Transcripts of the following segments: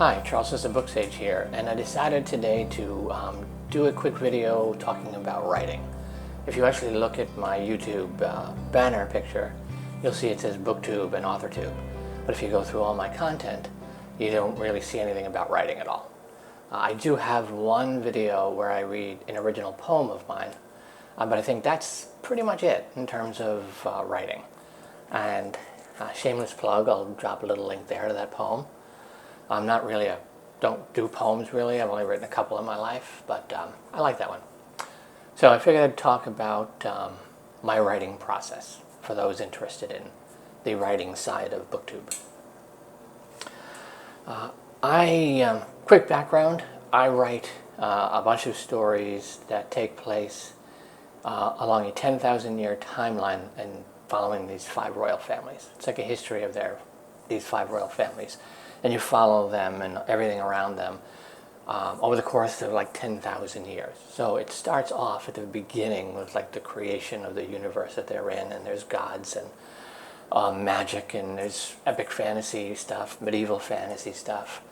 Hi, Charles SirBookSage here, and I decided today to do a quick video talking about writing. If you actually look at my YouTube banner picture, you'll see it says BookTube and AuthorTube. But if you go through all my content, you don't really see anything about writing at all. I do have one video where I read an original poem of mine, but I think that's pretty much it in terms of writing. And shameless plug, I'll drop a little link there to that poem. I'm not really don't do poems really. I've only written a couple in my life, but I like that one. So I figured I'd talk about my writing process for those interested in the writing side of BookTube. Quick background, I write a bunch of stories that take place along a 10,000 year timeline and following these 5 royal families. It's like a history of these 5 royal families. And you follow them and everything around them over the course of like 10,000 years. So it starts off at the beginning with like the creation of the universe that they're in, and there's gods and magic, and there's epic fantasy stuff, medieval fantasy stuff.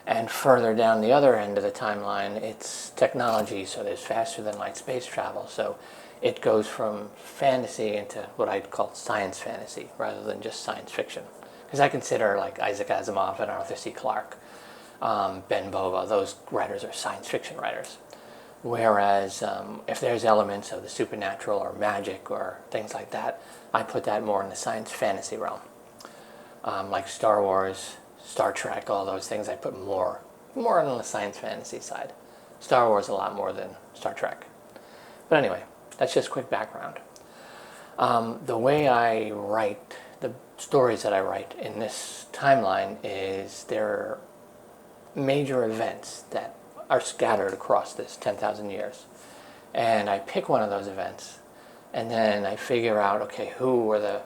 And further down the other end of the timeline, it's technology, so there's faster than light space travel. So it goes from fantasy into what I'd call science fantasy rather than just science fiction. Because I consider like Isaac Asimov and Arthur C. Clarke, Ben Bova, those writers are science fiction writers. Whereas if there's elements of the supernatural or magic or things like that, I put that more in the science fantasy realm. Like Star Wars, Star Trek, all those things, I put more on the science fantasy side. Star Wars a lot more than Star Trek. But anyway, that's just quick background. The way I write, the stories that I write in this timeline is there are major events that are scattered across this 10,000 years. And I pick one of those events, and then I figure out, okay, who were the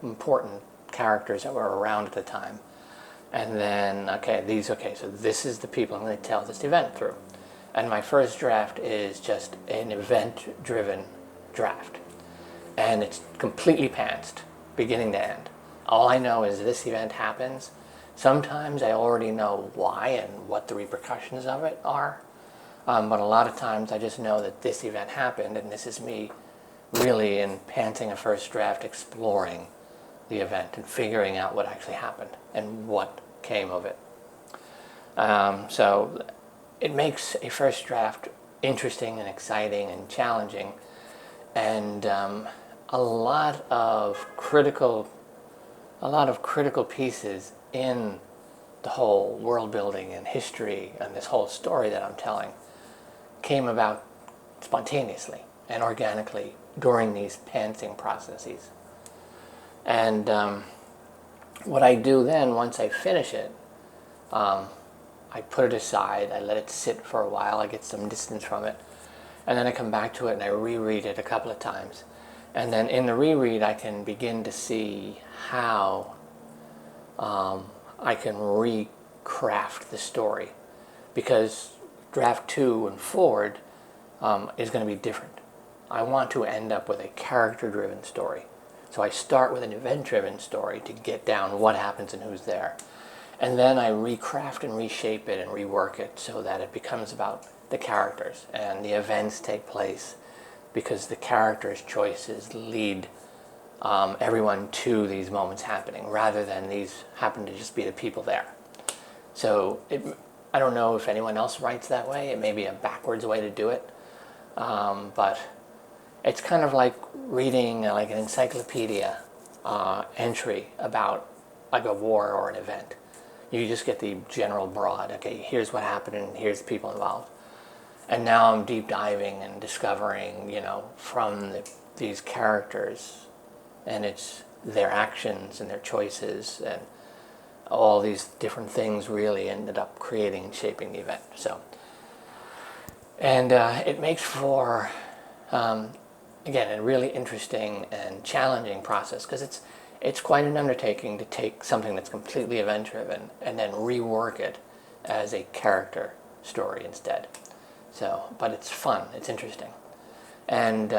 important characters that were around at the time. And then, so this is the people I'm going to tell this event through. And my first draft is just an event-driven draft. And it's completely pantsed, beginning to end. All I know is this event happens. Sometimes I already know why and what the repercussions of it are. But a lot of times I just know that this event happened, and this is me really in pantsing a first draft, exploring the event and figuring out what actually happened and what came of it. So it makes a first draft interesting and exciting and challenging, and a lot of critical pieces in the whole world building and history and this whole story that I'm telling came about spontaneously and organically during these pantsing processes. And what I do then, once I finish it, I put it aside, I let it sit for a while, I get some distance from it, and then I come back to it and I reread it a couple of times. And then in the reread, I can begin to see how I can recraft the story, because draft 2 and forward is going to be different. I want to end up with a character-driven story. So I start with an event-driven story to get down what happens and who's there. And then I recraft and reshape it and rework it so that it becomes about the characters, and the events take place because the characters' choices lead everyone to these moments happening, rather than these happen to just be the people there. So I don't know if anyone else writes that way. It may be a backwards way to do it, but it's kind of like reading like an encyclopedia entry about like a war or an event. You just get the general broad, okay, here's what happened and here's the people involved. And now I'm deep diving and discovering, from these characters, and it's their actions and their choices and all these different things really ended up creating and shaping the event. So, and it makes for, again, a really interesting and challenging process, because it's quite an undertaking to take something that's completely event-driven and then rework it as a character story instead. So, but it's fun, it's interesting. And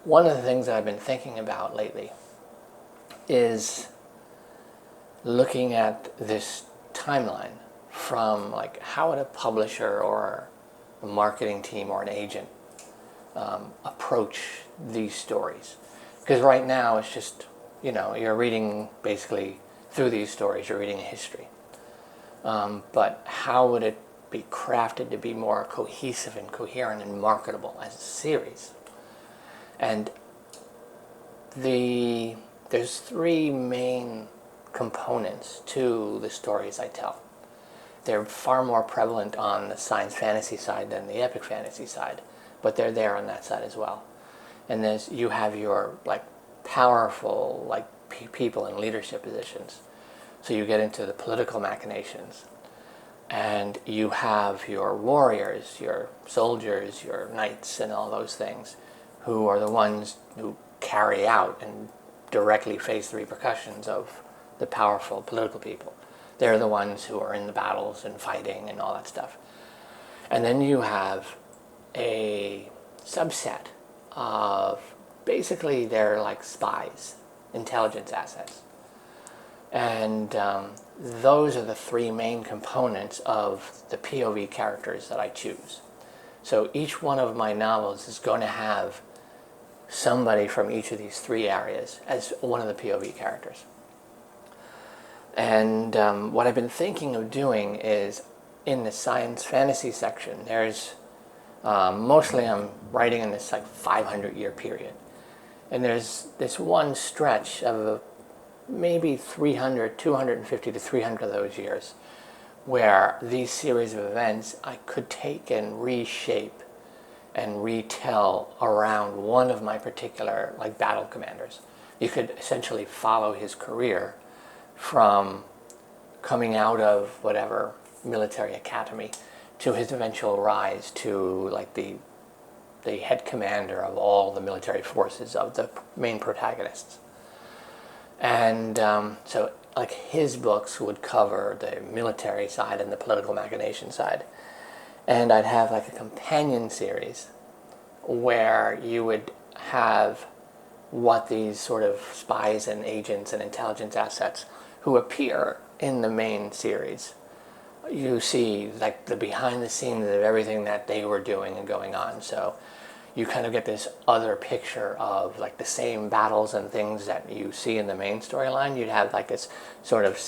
one of the things that I've been thinking about lately is looking at this timeline from like how would a publisher or a marketing team or an agent approach these stories. Because right now it's just, you're reading basically through these stories, you're reading a history. But how would it be crafted to be more cohesive and coherent and marketable as a series? And there's three main components to the stories I tell. They're far more prevalent on the science fantasy side than the epic fantasy side, but they're there on that side as well. And you have your like powerful like people in leadership positions. So you get into the political machinations, and you have your warriors, your soldiers, your knights, and all those things, who are the ones who carry out and directly face the repercussions of the powerful political people. They're the ones who are in the battles and fighting and all that stuff. And then you have a subset of, basically they're like spies, intelligence assets. And those are the three main components of the POV characters that I choose. So each one of my novels is going to have somebody from each of these three areas as one of the POV characters. And what I've been thinking of doing is, in the science fantasy section, there's mostly I'm writing in this like 500-year period. And there's this one stretch of maybe 250 to 300 of those years where these series of events I could take and reshape and retell around one of my particular like battle commanders. You could essentially follow his career from coming out of whatever military academy to his eventual rise to like the head commander of all the military forces of the main protagonists. And so like his books would cover the military side and the political machination side. And I'd have like a companion series where you would have what these sort of spies and agents and intelligence assets who appear in the main series. You see like the behind the scenes of everything that they were doing and going on. So you kind of get this other picture of like the same battles and things that you see in the main storyline. You'd have like this sort of,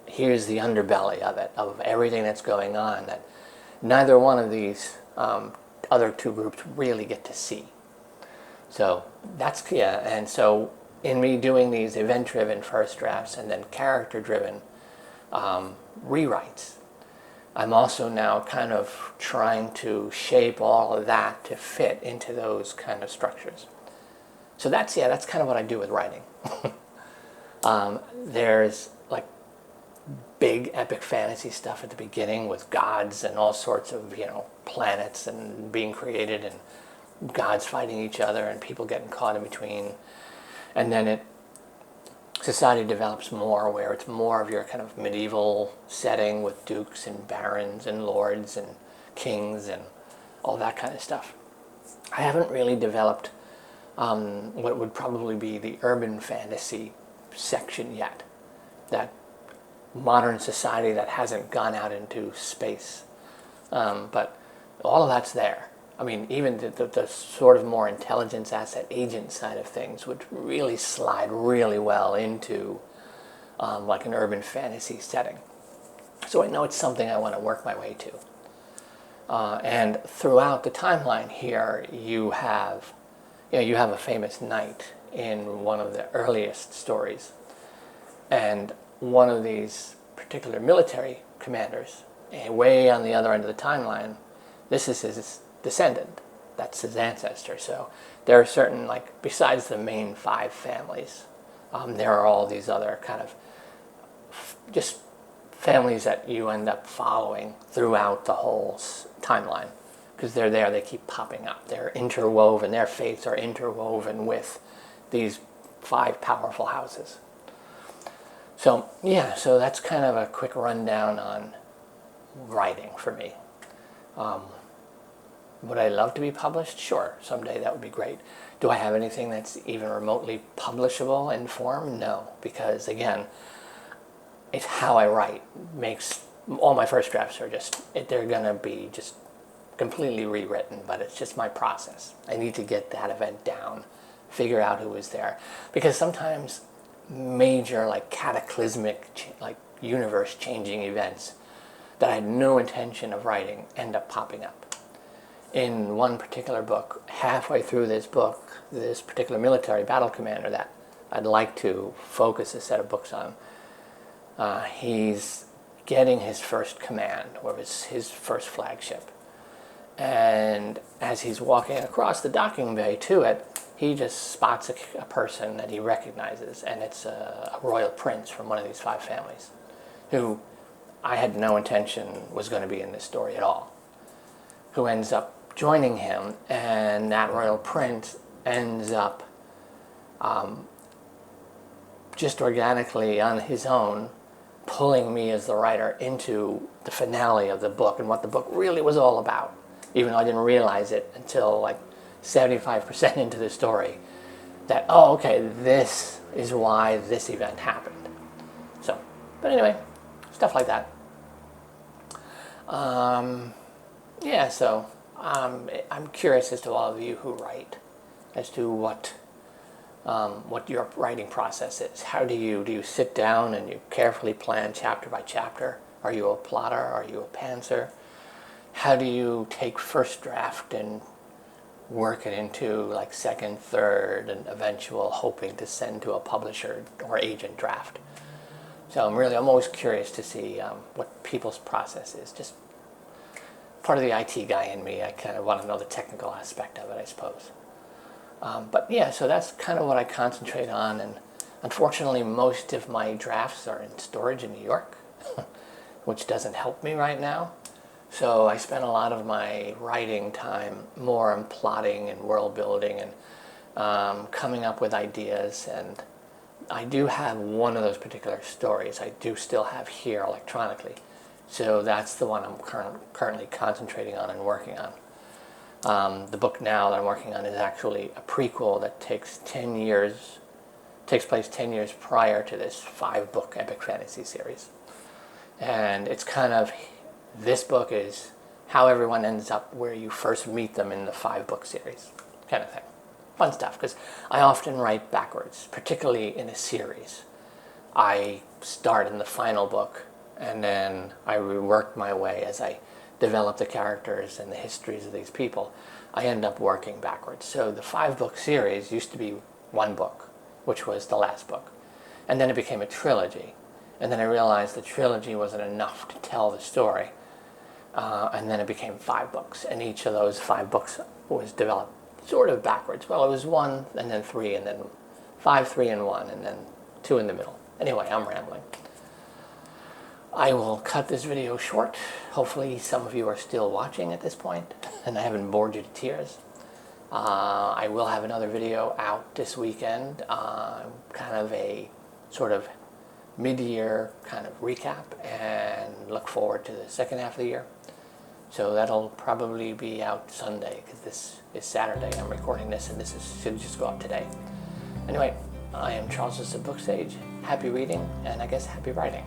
here's the underbelly of it, of everything that's going on that neither one of these other two groups really get to see. So that's, yeah, and so in me doing these event-driven first drafts and then character-driven rewrites, I'm also now kind of trying to shape all of that to fit into those kind of structures. So that's kind of what I do with writing. There's like big epic fantasy stuff at the beginning with gods and all sorts of, planets and being created and gods fighting each other and people getting caught in between. And then society develops more where it's more of your kind of medieval setting with dukes and barons and lords and kings and all that kind of stuff. I haven't really developed what would probably be the urban fantasy section yet. That modern society that hasn't gone out into space. But all of that's there. I mean, even the sort of more intelligence asset agent side of things would really slide really well into like an urban fantasy setting. So I know it's something I want to work my way to. And throughout the timeline here, you have a famous knight in one of the earliest stories. And one of these particular military commanders, way on the other end of the timeline, this is his descendant. That's his ancestor. So there are certain, like, besides the main 5 families, there are all these other kind of just families that you end up following throughout the whole timeline. Because they're there, they keep popping up. They're interwoven, their fates are interwoven with these 5 powerful houses. So, yeah, so that's kind of a quick rundown on writing for me. Would I love to be published? Sure, someday that would be great. Do I have anything that's even remotely publishable in form? No, because again, it's how I write. Makes all my first drafts are they're gonna be just completely rewritten, but it's just my process. I need to get that event down, figure out who was there, because sometimes major, like cataclysmic, like universe-changing events that I had no intention of writing end up popping up. In one particular book, halfway through this book, this particular military battle commander that I'd like to focus a set of books on, he's getting his first command, or his first flagship. And as he's walking across the docking bay to it, he just spots a person that he recognizes, and it's a royal prince from one of these 5 families, who I had no intention was going to be in this story at all, who ends up joining him, and that royal prince ends up just organically on his own pulling me as the writer into the finale of the book and what the book really was all about, even though I didn't realize it until like 75% into the story, that, oh, okay, this is why this event happened. So, but anyway, stuff like that. Yeah, so I'm curious as to all of you who write, as to what your writing process is. How do you sit down and you carefully plan chapter by chapter? Are you a plotter? Are you a pantser? How do you take first draft and work it into like second, third, and eventual hoping to send to a publisher or agent draft? So I'm always curious to see what people's process is. Just part of the IT guy in me, I kind of want to know the technical aspect of it, I suppose. But yeah, so that's kind of what I concentrate on, and unfortunately most of my drafts are in storage in New York, which doesn't help me right now. So I spend a lot of my writing time more on plotting and world building and coming up with ideas. And I do have one of those particular stories I do still have here electronically. So that's the one I'm currently concentrating on and working on. The book now that I'm working on is actually a prequel that takes place 10 years prior to this 5-book epic fantasy series. And it's kind of, this book is how everyone ends up where you first meet them in the 5-book series, kind of thing. Fun stuff, because I often write backwards, particularly in a series. I start in the final book, and then I rework my way as I develop the characters and the histories of these people. I end up working backwards. So the 5-book series used to be 1 book, which was the last book. And then it became a trilogy. And then I realized the trilogy wasn't enough to tell the story. And then it became 5 books. And each of those 5 books was developed sort of backwards. Well, it was 1, and then 3, and then 5, 3, and 1, and then 2 in the middle. Anyway, I'm rambling. I will cut this video short. Hopefully some of you are still watching at this point, and I haven't bored you to tears. I will have another video out this weekend, kind of a sort of mid-year kind of recap, and look forward to the second half of the year. So that'll probably be out Sunday, because this is Saturday. I'm recording this, and should just go out today. Anyway, I am Charles, SirBookSage. Happy reading, and I guess happy writing.